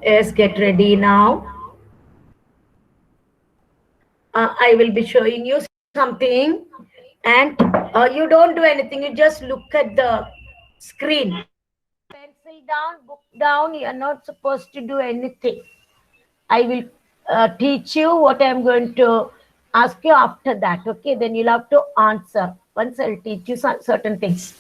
Yes, get ready now. I will be showing you something, and you don't do anything. You just look at the screen. Pencil down, book down. You are not supposed to do anything. I will teach you what I am going to ask you after that. Okay, then you'll have to answer. Once I'll teach you certain things.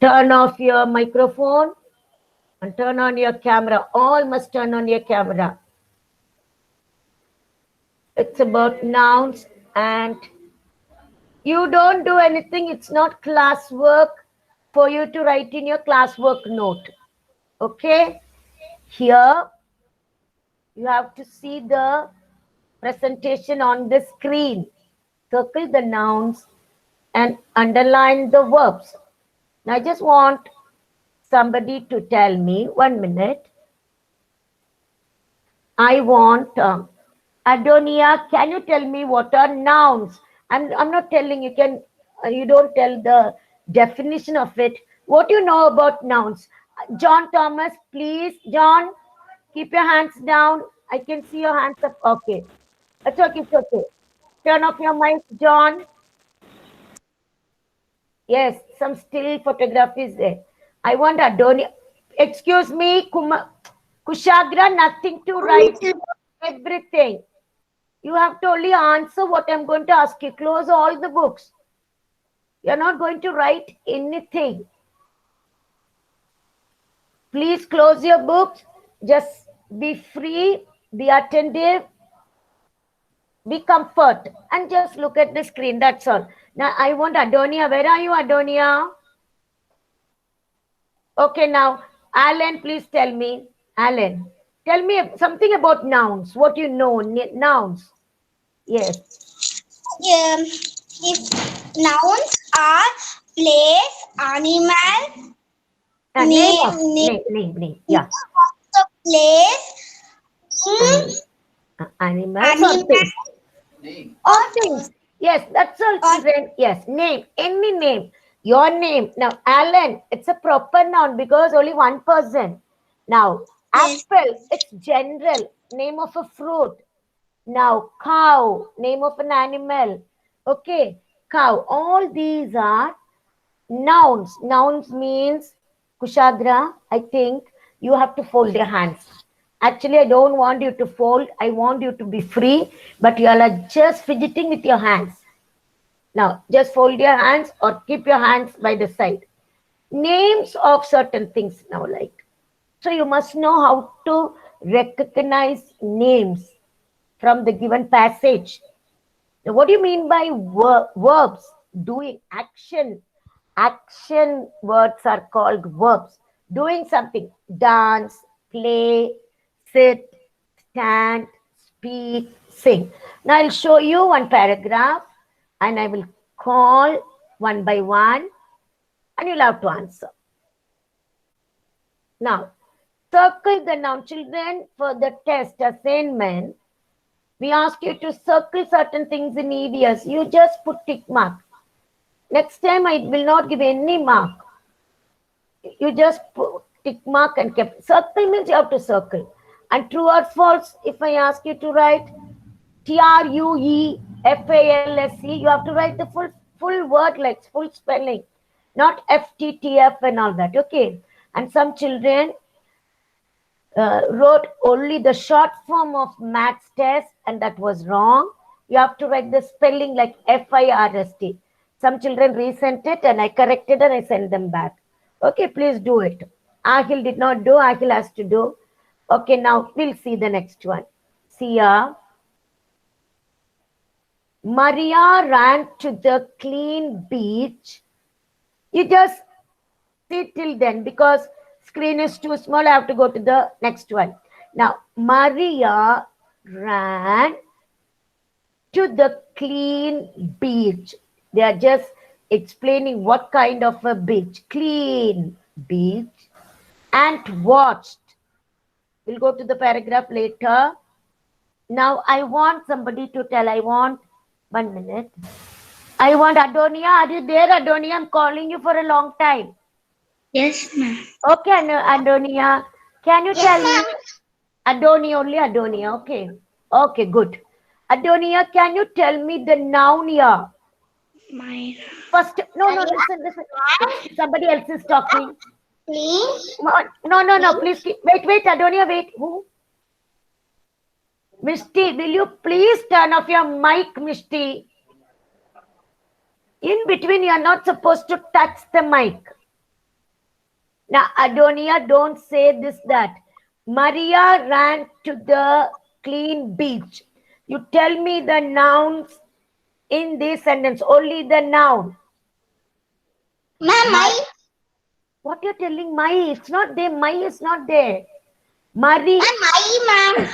Turn off your microphone and turn on your camera. All must turn on your camera. It's about nouns, and you don't do anything. It's not classwork for you to write in your classwork note. Okay? Here, you have to see the presentation on the screen. Circle the nouns and underline the verbs. Now, I just want somebody to tell me, 1 minute. I want Adonia, can you tell me what are nouns? I'm not telling you can, you don't tell the definition of it. What do you know about nouns? John Thomas, please. John, keep your hands down. I can see your hands up. Okay. It's okay, it's okay. Turn off your mic, John. Yes, some still photograph is there. I want Adonia. Excuse me, Kushagra, nothing to write. Everything. You have to only answer what I'm going to ask you. Close all the books. You're not going to write anything. Please close your books. Just be free, be attentive, be comfort, and just look at the screen. That's all. Now, I want Adonia. Where are you, Adonia? Okay, now, Alan, please tell me. Alan, tell me something about nouns. What you know, nouns. Yes. If nouns are place, animal, name. Yeah. The place, animals or things. Or things. Yes, that's all, children. Yes, name. Any name. Your name. Now, Alan, it's a proper noun because only one person. Now, apple, it's general. Name of a fruit. Now, cow, name of an animal. Okay, cow. All these are nouns. Nouns means, Kushagra, I think you have to fold your hands. Actually, I don't want you to fold. I want you to be free, but you are just fidgeting with your hands. Now, just fold your hands or keep your hands by the side. Names of certain things now, like. So you must know how to recognize names from the given passage. Now, what do you mean by verbs? Doing action. Action words are called verbs. Doing something. Dance, play, sit, stand, speak, sing. Now I'll show you one paragraph and I will call one by one and you'll have to answer. Now, circle the noun. Children, for the test assignment, we ask you to circle certain things in EVS. You just put tick mark. Next time I will not give any mark. You just put tick mark and kept. Circle means you have to circle. And true or false, if I ask you to write TRUEFALSE, you have to write the full word, like full spelling, not FTTF and all that. Okay. And some children wrote only the short form of maths test, and that was wrong. You have to write the spelling like FIRST. Some children resent it, and I corrected and I sent them back. Okay, please do it. Ahil did not do. Ahil has to do. Okay, now we'll see the next one. Sia. Maria ran to the clean beach. You just see till then because screen is too small. I have to go to the next one. Now, Maria ran to the clean beach. They are just explaining what kind of a beach. Clean beach. And watched. We'll go to the paragraph later. Now I want somebody to tell. I want 1 minute. I want Adonia. Are you there, Adonia? I'm calling you for a long time. Yes, ma'am. Okay, Adonia. Can you tell me? Adonia, only Adonia. Okay. Okay, good. Adonia, can you tell me the noun here? My First, no, listen. Somebody else is talking. please. No, please wait, Adonia, wait. Who? Misty, will you please turn off your mic, Misty? In between, you are not supposed to touch the mic. Now, Adonia, don't say this, that. Maria ran to the clean beach. You tell me the nouns in this sentence, only the noun. Ma'am, What you're telling, my, it's not there. My is not there. Marie. ma'am.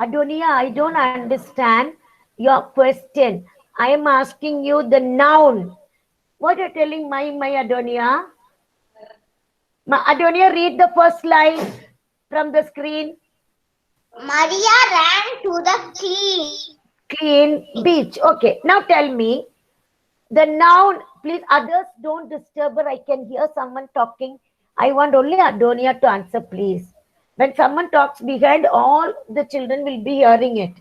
Adonia, I don't understand your question. I am asking you the noun. What you're telling, my, Adonia? Adonia, read the first line from the screen. Maria ran to the Clean beach. Okay, now tell me the noun. Please, others don't disturb her. I can hear someone talking. I want only Adonia to answer, please. When someone talks behind, all the children will be hearing it.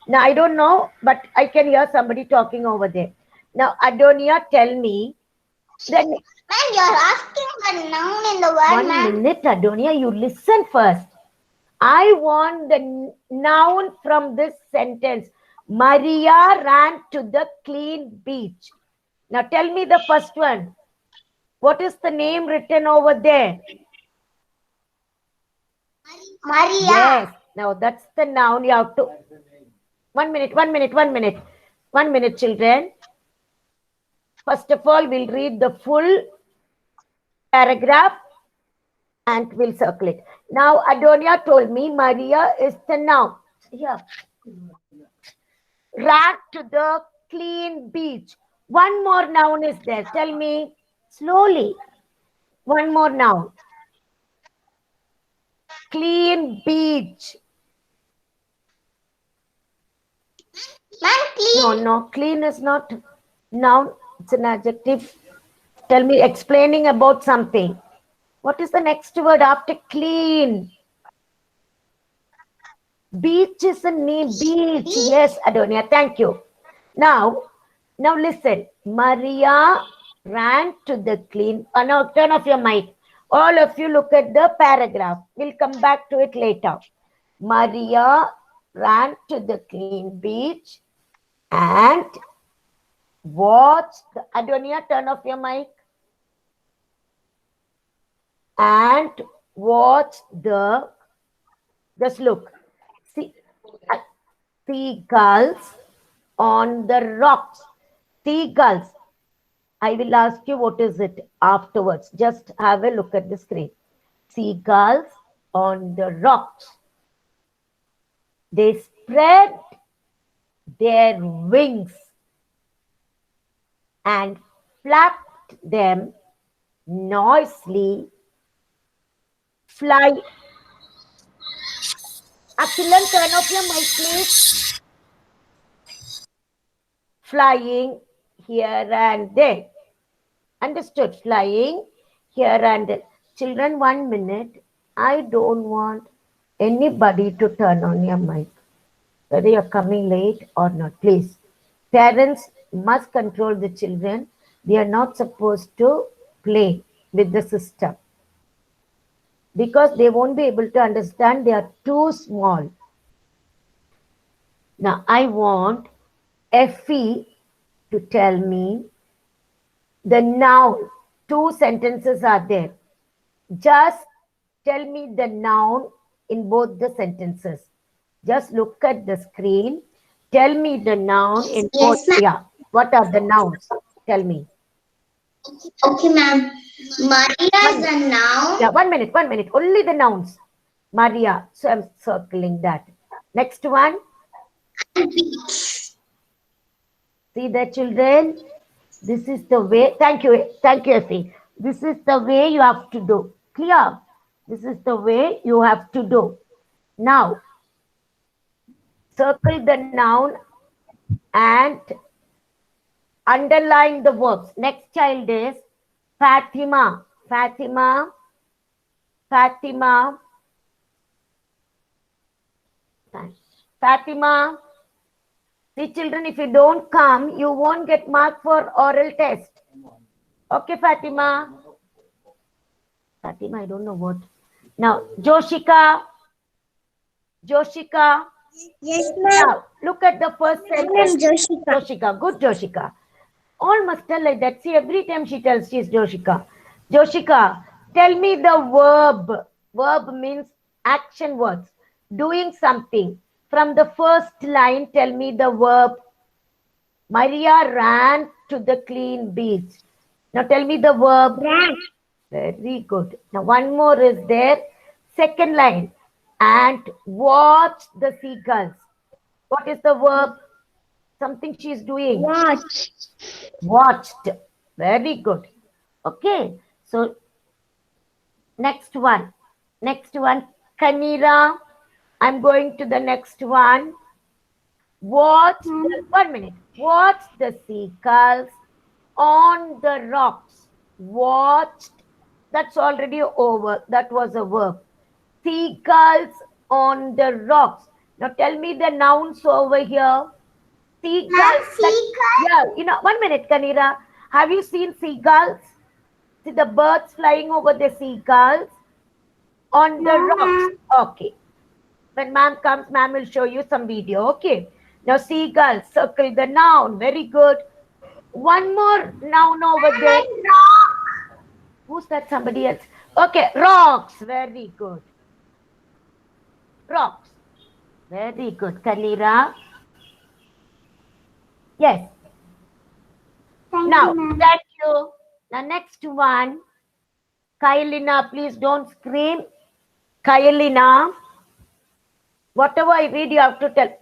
Now, I don't know, but I can hear somebody talking over there. Now, Adonia, tell me. Then, Ma'am, you're asking the noun in the word, 1 minute, Adonia, you listen first. I want the noun from this sentence. Maria ran to the clean beach. Now tell me the first one. What is the name written over there? Maria. Yes. Now that's the noun. You have to. 1 minute, 1 minute, children. First of all, we'll read the full paragraph and we'll circle it. Now, Adonia told me Maria is the noun. Here. Ran to the clean beach. One more noun is there. Tell me slowly. One more noun. Clean beach. Ma'am, clean. No, clean is not noun. It's an adjective. Tell me, explaining about something. What is the next word after clean? Beach is a name. Beach. Yes, Adonia. Thank you. Now listen. Maria ran to the clean. Now turn off your mic. All of you look at the paragraph. We'll come back to it later. Maria ran to the clean beach and watched. Adonia, turn off your mic. And watched the. Just look. See, seagulls on the rocks. Seagulls. I will ask you what is it afterwards. Just have a look at the screen. Seagulls on the rocks. They spread their wings and flapped them noisily. Fly. Akilan, turn off your mic, please. Flying here and there. Understood? Flying here and there. Children, 1 minute. I don't want anybody to turn on your mic. Whether you're coming late or not, please. Parents must control the children. They are not supposed to play with the system, because they won't be able to understand. They are too small. Now, I want Effie to tell me the noun. 2 sentences are there. Just tell me the noun in both the sentences. Just look at the screen. Tell me the noun in both. Yeah. What are the nouns? Tell me. Okay, ma'am. Maria is a noun. Yeah, 1 minute. Only the nouns. Maria. So I'm circling that. Next one. Beach. See the children? This is the way. Thank you, Effie. This is the way you have to do. Clear? This is the way you have to do. Now, circle the noun and underline the verbs. Next child is Fatima. Fatima. Fatima. Fatima. See, children, if you don't come, you won't get marked for oral test. Okay, Fatima. Fatima, I don't know what. Now, Joshika. Joshika. Yes, ma'am. Now, look at the first sentence. Joshika. Joshika. Good, Joshika. All must tell like that. See, every time she tells, she's Joshika. Joshika, tell me the verb. Verb means action words. Doing something. From the first line, tell me the verb. Maria ran to the clean beach. Now tell me the verb. Ran. Very good. Now one more is there. Second line. And watched the seagulls. What is the verb? Something she's doing. Watch. Watched. Very good. Okay. So next one. Next one. Kanira. I'm going to the next one. Watch. 1 minute. Watch the seagulls on the rocks. Watched. That's already over. That was a verb. Seagulls on the rocks. Now tell me the nouns over here. Seagulls. Yeah, 1 minute, Kanira. Have you seen seagulls? See the birds flying over the seagulls on the rocks. Okay. When ma'am comes, ma'am will show you some video. Okay. Now seagulls, circle the noun. Very good. One more noun over there. Who's that? Somebody else. Okay. Rocks. Very good. Rocks. Very good. Kanira. Yes. Thank you. Now next one. Kailina, please don't scream. Kailina. Whatever I read, you have to tell.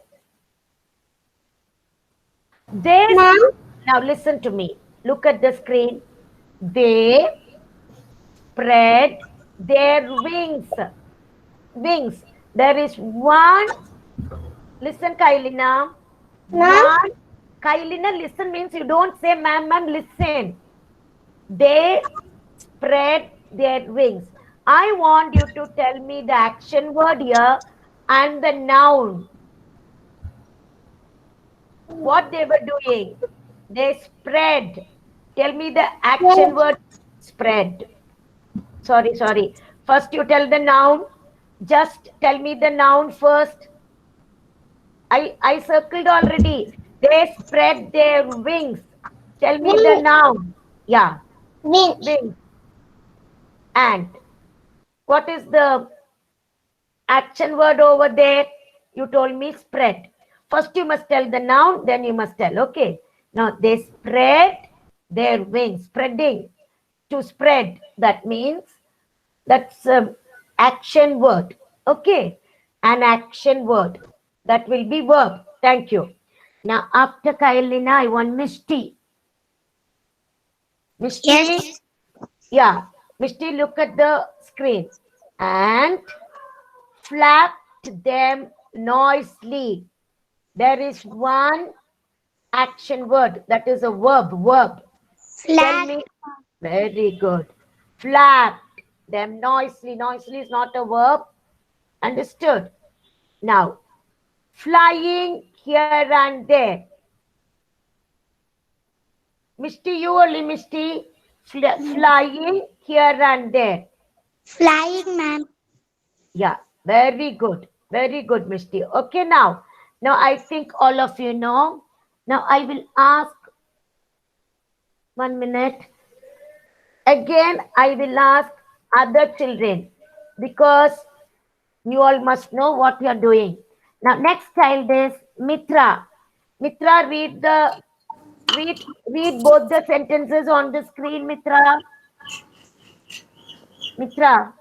Now listen to me. Look at the screen. They spread their wings. Wings. There is one. Listen, Kailina. One. Kailina, listen means you don't say ma'am, listen. They spread their wings. I want you to tell me the action word here and the noun. What they were doing. They spread. Tell me the action word. Spread. Sorry. First you tell the noun. Just tell me the noun first. I circled already. They spread their wings. Tell me the noun. Yeah. Wings. And what is the action word over there? You told me spread. First you must tell the noun, then you must tell. Okay. Now they spread their wings. Spreading. To spread. That means that's action word. Okay. An action word. That will be verb. Thank you. Now after Kailina, I want Mishti. Mishti. Yes. Yeah. Mishti, look at the screen. And flapped them noisily. There is one action word. That is a verb. Flap. Very good. Flapped them noisily. Noisily is not a verb. Understood? Now, flying here and there. Mishti, you only, Mishti. Flying here and there. Flying, ma'am. Yeah, very good. Very good, Mishti. Okay, now I think all of you know. Now I will ask 1 minute. Again, I will ask other children because you all must know what you are doing. Now, next child is Mitra. Mitra, read both the sentences on the screen, Mitra. Mitra,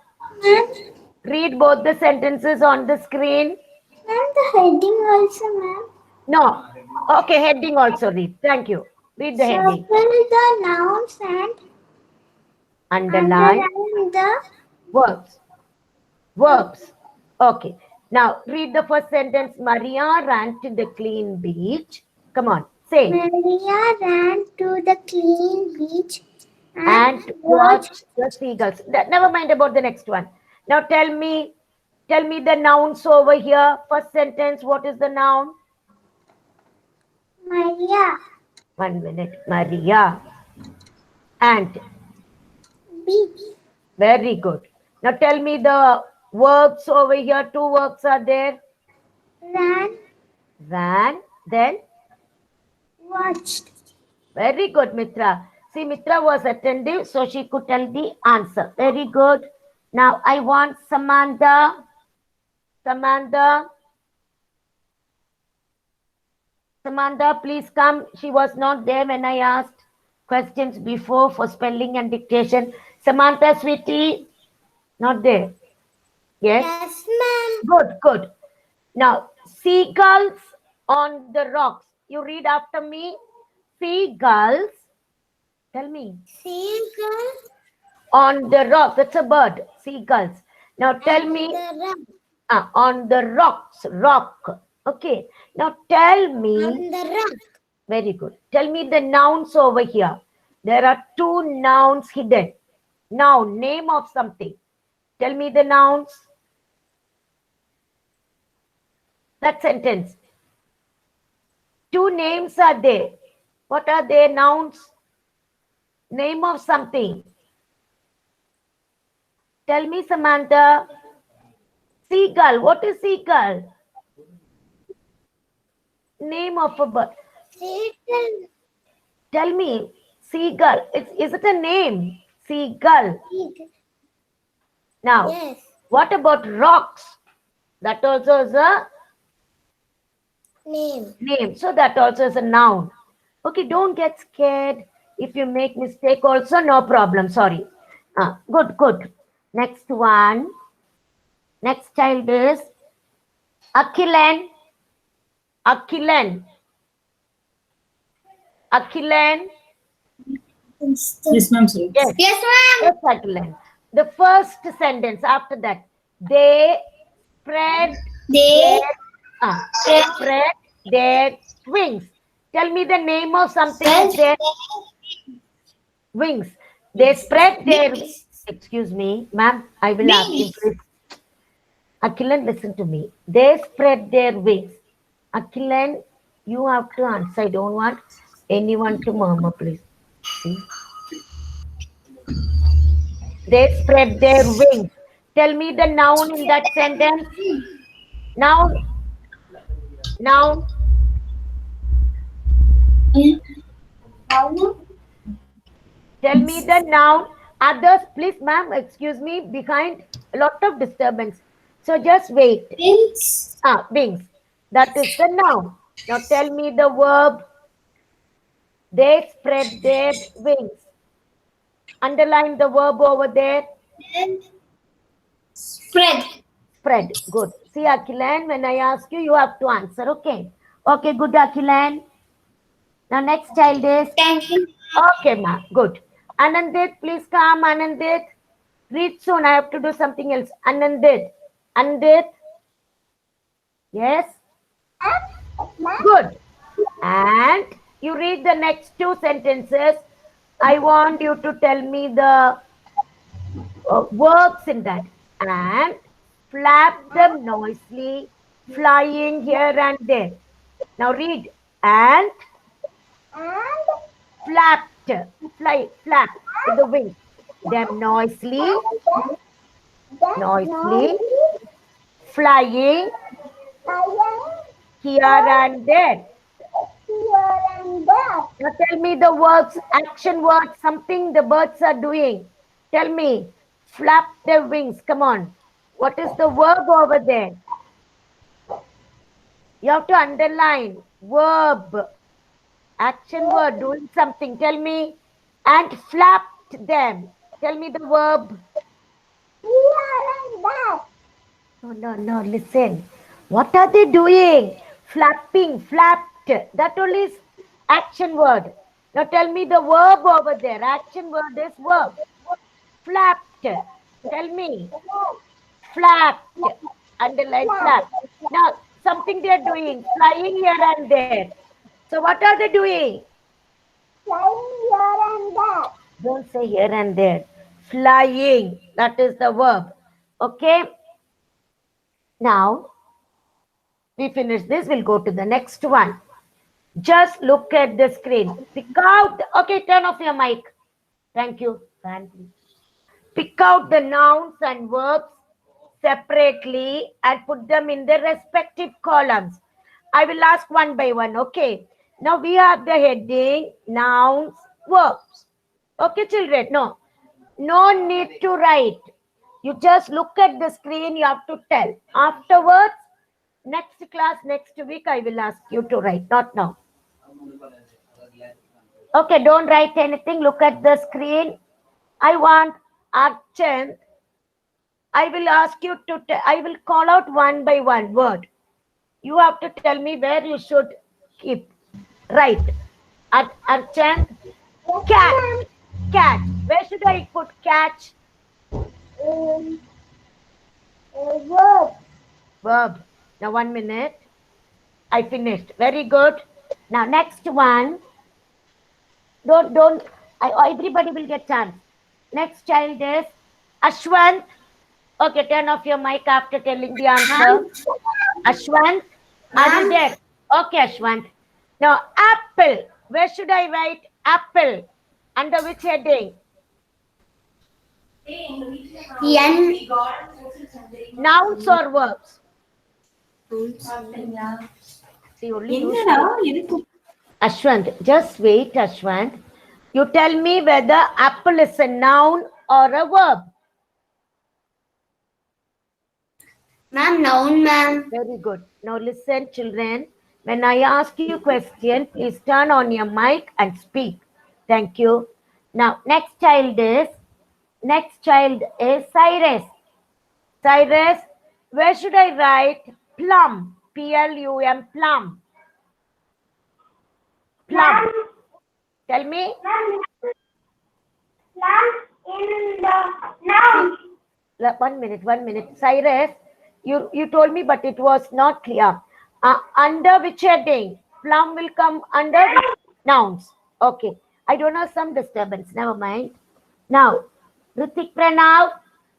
read both the sentences on the screen. And the heading also, ma'am. No. Okay, heading also read. Thank you. Read the heading. Circle the nouns and Underline the verbs. Okay. Now read the first sentence. Maria ran to the clean beach. Come on, say. Maria ran to the clean beach And watch the seagulls. Never mind about the next one. Now tell me the nouns over here. First sentence, what is the noun? Maria. 1 minute. Maria. And Beach. very good. Now tell me the verbs over here. Two verbs are there. Ran. Ran. Then Watched. very good, Mitra. See, Mitra was attentive, so she could tell the answer. Very good. Now I want Samantha. Samantha, please come. She was not there when I asked questions before for spelling and dictation. Samantha, sweetie, not there. Yes? Yes, ma'am. Good, good. Now, seagulls on the rocks. You read after me. Seagulls. Tell me. Seagull. On the rock. That's a bird. Seagulls. Now tell me. On the rocks. Rock. Okay. Now tell me. On the rock. Very good. Tell me the nouns over here. There are two nouns hidden. Noun, name of something. Tell me the nouns. That sentence. Two names are there. What are they? Nouns. Name of something. Tell me, Samantha. Seagull. What is seagull? Name of a bird. Seagull. Tell me, seagull. Is it a name? Seagull. Now, Yes. what about rocks? That also is a name. So that also is a noun. Okay, don't get scared. If you make mistake also, no problem. Sorry. Good, good. Next one. Next child is Akhilan. Akhilan. Akhilan. Yes, ma'am. Sir. Yes. Yes, ma'am. Yes, Akhilan. The first sentence after that. They spread They spread their wings. Tell me the name of something is there. Wings. They spread their. Excuse me, ma'am. I will ask you, please. Akhilan, listen to me. They spread their wings. Akhilan, you have to answer. I don't want anyone to murmur, please. See? They spread their wings. Tell me the noun in that sentence. Noun. Noun. Tell me the noun. Others, please, ma'am, excuse me, behind a lot of disturbance. So just wait. Wings. Wings. That is the noun. Now tell me the verb. They spread their wings. Underline the verb over there. Spread. Spread. Good. See, Akhilan, when I ask you, you have to answer. Okay. Okay, good, Akhilan. Now next child is. Thank you. Okay, ma. Good. Anandit, please come. Anandit. Read soon. I have to do something else. Anandit. Anandit. Yes. Good. And you read the next two sentences. I want you to tell me the verbs in that. And flap them noisily, flying here and there. Now read. And flapped. Flap with the wings. Them noisily, flying here and there. Now tell me the words, action words, something the birds are doing. Tell me, flap their wings. Come on. What is the verb over there? You have to underline verb, action word, doing something. Tell me, and flapped them. Tell me the verb. No, listen. What are they doing? Flapping, flapped. That only is action word. Now tell me the verb over there. Action word is verb. Flapped. Tell me. Flapped. Underline flag. Now, something they are doing, flying here and there. So what are they doing? Flying here and there. Don't say here and there. Flying. That is the verb. Okay. Now, we finish this. We'll go to the next one. Just look at the screen. Pick out. Okay, turn off your mic. Thank you. Pick out the nouns and verbs separately and put them in their respective columns. I will ask one by one. Okay. Now we have the heading, nouns, verbs. Okay, children. No need to write. You just look at the screen. You have to tell. Afterwards, next class, next week, I will ask you to write. Not now. Okay, don't write anything. Look at the screen. I want Archant. I will ask you to, I will call out one by one word. You have to tell me where you should keep. Right. Archant. Cat. Cat. Where should I put catch? Verb. Verb. Now 1 minute. I finished. Very good. Now next one. Everybody will get chance. Next child is Ashwant. Okay, turn off your mic after telling the answer. Ashwant, are you there? Okay, Ashwant. Now, apple. Where should I write apple? Under which heading? N. Nouns or verbs? See, only you. Ashwant, just wait, Ashwant. You tell me whether apple is a noun or a verb. Ma'am, noun, ma'am. Very good. Now listen, children. When I ask you a question, please turn on your mic and speak. Thank you. Now, next child is Cyrus. Cyrus, where should I write plum? P-L-U-M, plum. Plum. Tell me. Plum in the noun. 1 minute. Cyrus, you told me, but it was not clear. Under which heading? Plum will come under nouns. Okay. I don't know, some disturbance. Never mind. Now, Ritik Pranav,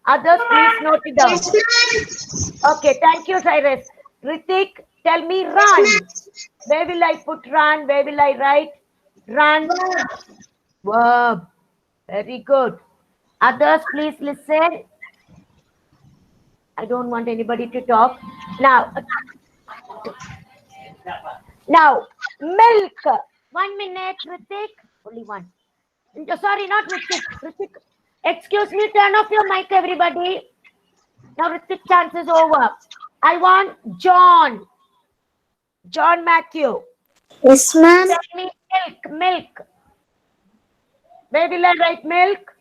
others please note it down. Okay, thank you, Cyrus. Ritik, tell me run. Where will I put run? Where will I write? Run. Verb. Very good. Others, please listen. I don't want anybody to talk. Now, milk. 1 minute, Ritik. Only one. Sorry, not Ritik. Ritik, excuse me, turn off your mic, everybody. Now, Ritik, chance is over. I want John. John Matthew. Yes, ma'am. Tell me milk. Where will I write milk?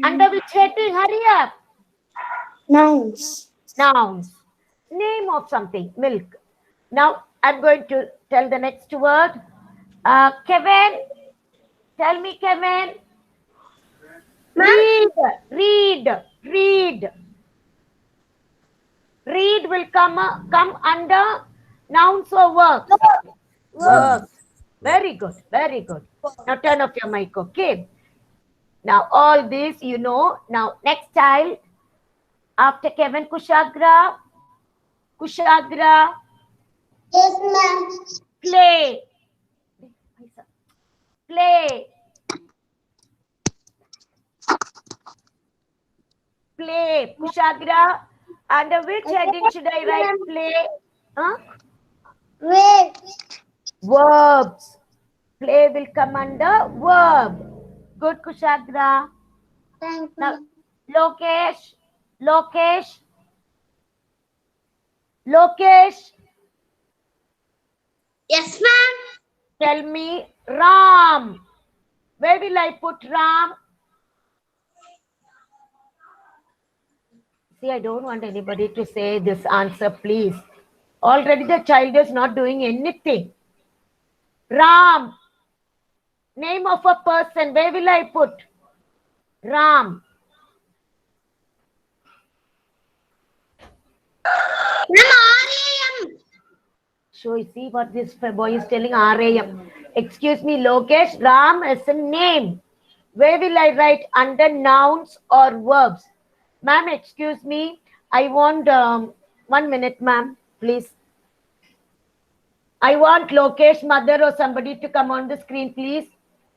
Under which heading? Hurry up. Nouns. Nouns. Name of something. Milk. Now, I'm going to tell the next word. Kevin. Tell me, Kevin. Read. Read will come under nouns or verbs. Verbs. Very good. Now turn off your mic, okay? Now all this you know. Now next child after Kevin, Kushagra. Yes, ma'am. Play. Kushagra. Under which heading should I write play? Huh? Wait. Verbs. Play will come under verb. Good, Kushagra. Thank you. Now, Lokesh. Yes, ma'am. Tell me Ram. Where will I put Ram? See, I don't want anybody to say this answer, please. Already the child is not doing anything. Ram. Name of a person. Where will I put? Ram. So you see what this boy is telling, RAM. Excuse me, Lokesh, Ram is a name. Where will I write? Under nouns or verbs? Ma'am, excuse me. I want 1 minute, ma'am, please. I want Lokesh, mother or somebody to come on the screen, please.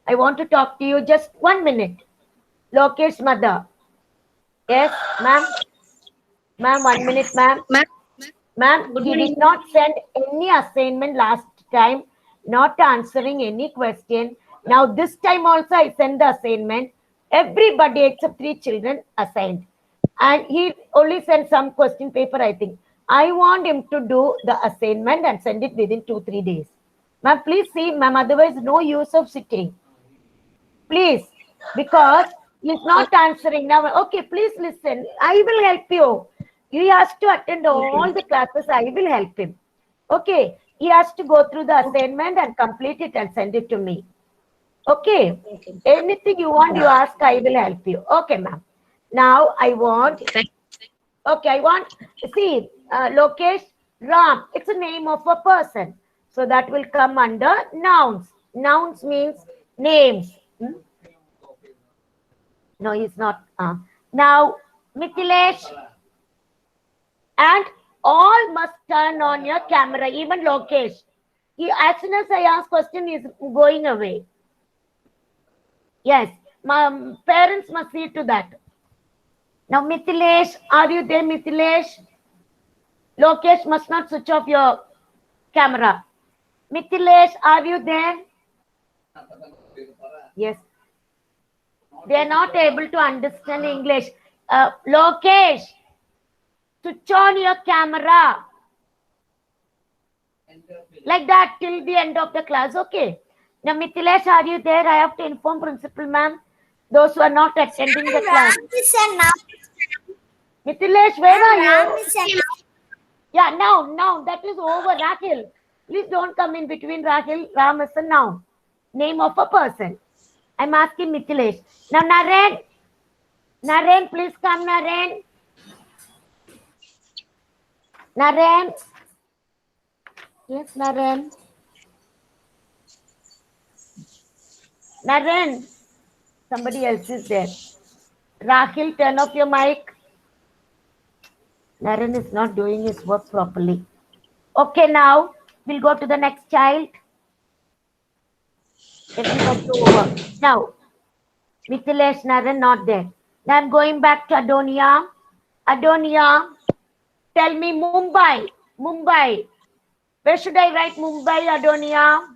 I want to talk to you. Just 1 minute. Lokesh, mother. Yes, ma'am. Ma'am, 1 minute, ma'am. Ma'am, he did not send any assignment last time, not answering any question. Now, this time also I send the assignment. Everybody except 3 children assigned. And he only sent some question paper, I think. I want him to do the assignment and send it within 2-3 days. Ma'am, please see, ma'am, otherwise no use of sitting. Please, because he's not answering now. Okay, please listen. I will help you. He has to attend all the classes. I will help him. Okay, he has to go through the assignment and complete it and send it to me. Okay, anything you want, you ask, I will help you. Okay, ma'am. Now I want, okay, I want, see, Lokesh, Ram, it's a name of a person. So that will come under nouns. Nouns means names. No, he's not. Now, Mithilesh, and all must turn on your camera, even Lokesh. He, as soon as I ask question, he's going away. Yes, my parents must see to that. Now, Mithilesh, are you there, Mithilesh? Lokesh must not switch off your camera. Mithilesh, are you there? Yes. They are not able to understand English. Lokesh, switch on your camera. Like that till the end of the class. Okay. Now, Mithilesh, are you there? I have to inform principal, ma'am. Those who are not attending the class. Mithilesh, where are you? Yeah, now that is over. Rahil, please don't come in between. Rahil, Ram is a noun, name of a person. I'm asking Mithilesh. Now, Naren, please come, Naren. Naren. Yes, Naren. Naren. Somebody else is there. Rahil, turn off your mic. Naren is not doing his work properly. Okay, now we'll go to the next child. Now, Mithilesh, Naren not there. Now I'm going back to Adonia. Adonia, tell me Mumbai. Mumbai. Where should I write Mumbai, Adonia?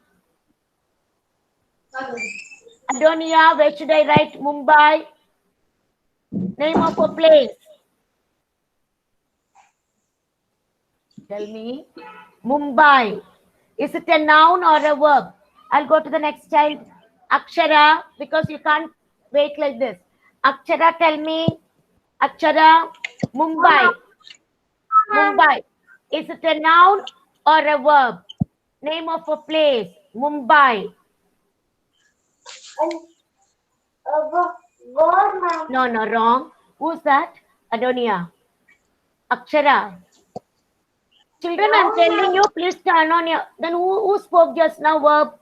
Adonia, where should I write Mumbai? Name of a place. Tell me. Mumbai. Is it a noun or a verb? I'll go to the next child. Akshara, because you can't wait like this. Akshara, tell me. Akshara, Mumbai. Mumbai. Is it a noun or a verb? Name of a place. Mumbai. No, wrong. Who's that? Adonia. Akshara. Children, I'm telling you, please turn on your... Then who spoke just now, verb?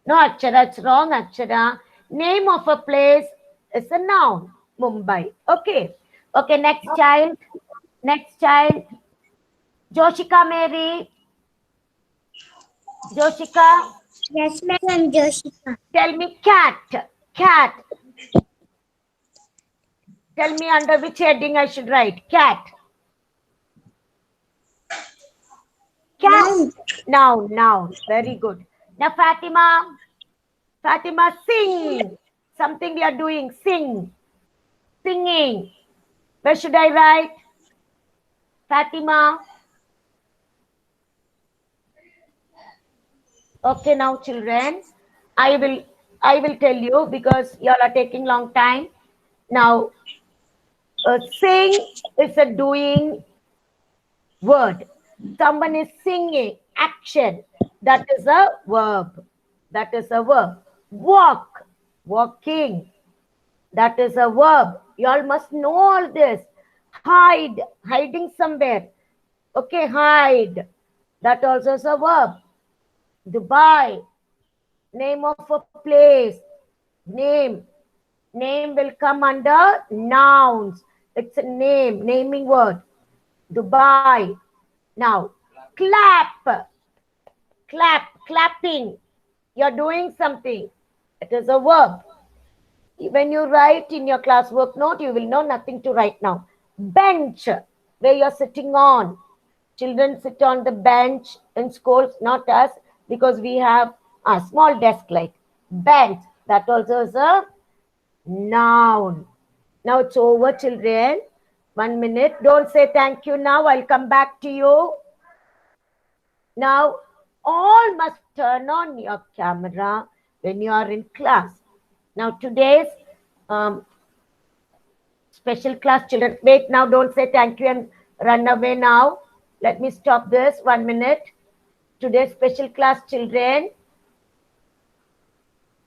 No, Akshara, it's wrong, Akshara. Name of a place is a noun. Mumbai. Okay. Okay, next child. Next child. Joshika Mary. Joshika. Yes, ma'am, Joshika. Tell me cat. Cat. Tell me under which heading I should write. Cat. Cat. Noun. Very good. Now, Fatima. Fatima, sing. Something we are doing. Sing. Singing. Where should I write? Fatima. Okay, now children, I will tell you because you all are taking long time. Now, sing is a doing word. Someone is singing, action. That is a verb. That is a verb. Walk, walking. That is a verb. You all must know all this. Hide, hiding somewhere. Okay, hide. That also is a verb. Dubai, name of a place. Name. Name will come under nouns. It's a name, naming word. Dubai. Now, clap. Clap, clapping. You're doing something. It is a verb. When you write in your classwork note, you will know nothing to write now. Bench, where you're sitting on. Children sit on the bench in schools, not us, because we have a small desk like bench. That also is a noun. Now it's over, children. 1 minute. Don't say thank you now. I'll come back to you. Now, all must turn on your camera when you are in class. Now, today's special class children. Wait, now don't say thank you and run away now. Let me stop this 1 minute. Today's special class children,